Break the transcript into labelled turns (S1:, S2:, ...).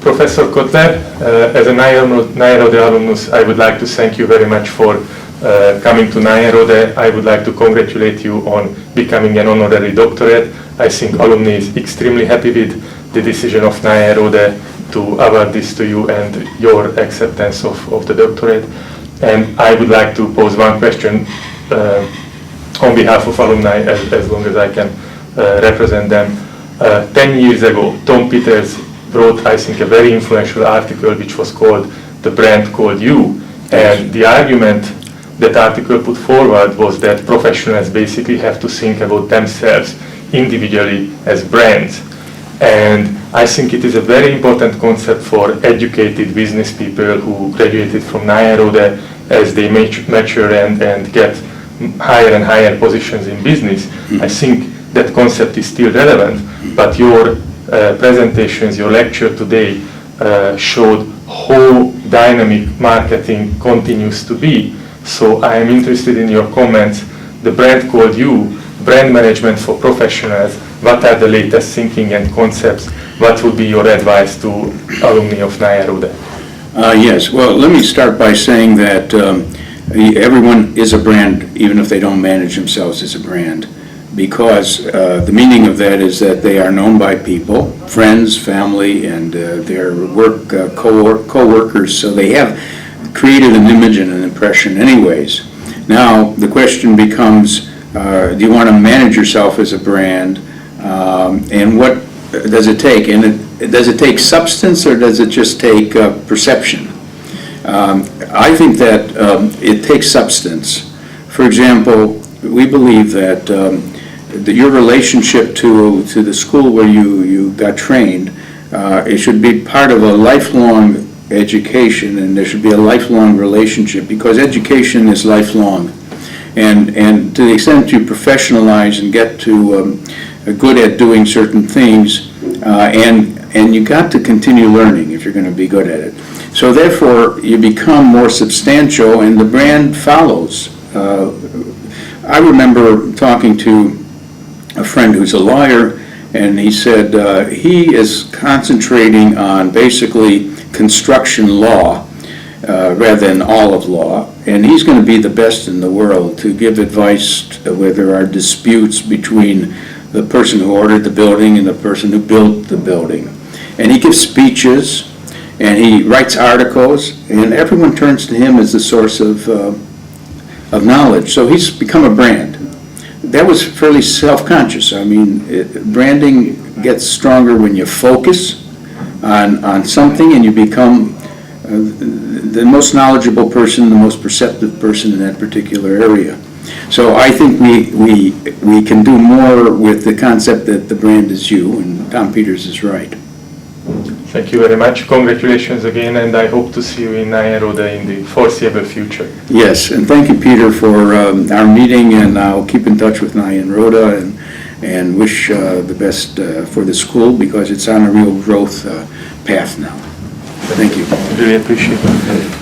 S1: Professor Kotler, as a Nyenrode alumnus, I would like to thank you very much for coming to Nyenrode. I would like to congratulate you on becoming an honorary doctorate. I think alumni is extremely happy with the decision of Nyenrode to award this to you and your acceptance of the doctorate. And I would like to pose one question on behalf of alumni, as long as I can represent them. 10 years ago, Tom Peters wrote, I think, a very influential article which was called "The Brand Called You," and the argument that article put forward was that professionals basically have to think about themselves individually as brands. And I think it is a very important concept for educated business people who graduated from Nyenrode as they mature and get higher and higher positions in business. I think that concept is still relevant, but your presentations, your lecture today showed how dynamic marketing continues to be. So I am interested in your comments. The brand called you, brand management for professionals. What are the latest thinking and concepts? What would be your advice to alumni of Nyenrode?
S2: Yes, well, let me start by saying that everyone is a brand, even if they don't manage themselves as a brand, because the meaning of that is that they are known by people, friends, family, and their work co-workers, so they have created an image and an impression anyways. Now, the question becomes, do you want to manage yourself as a brand, and what does it take? And does it take substance, or does it just take perception? I think that it takes substance. For example, we believe that your relationship to the school where you got trained, it should be part of a lifelong education, and there should be a lifelong relationship, because education is lifelong. And to the extent you professionalize and get to good at doing certain things, and you got to continue learning if you're going to be good at it. So therefore, you become more substantial, and the brand follows. I remember talking to a friend who's a lawyer, and he said he is concentrating on basically construction law rather than all of law, and he's going to be the best in the world to give advice where there are disputes between the person who ordered the building and the person who built the building. And he gives speeches, and he writes articles, and everyone turns to him as the source of knowledge. So he's become a brand. That was fairly self-conscious. I mean, branding gets stronger when you focus on something, and you become the most knowledgeable person, the most perceptive person in that particular area. So I think we can do more with the concept that the brand is you, and Tom Peters is right.
S1: Thank you very much. Congratulations again, and I hope to see you in Nyenrode in the foreseeable future.
S2: Yes, and thank you, Peter, for our meeting, and I'll keep in touch with Nyenrode and wish the best for the school, because it's on a real growth path now. Thank you.
S1: Really appreciate it.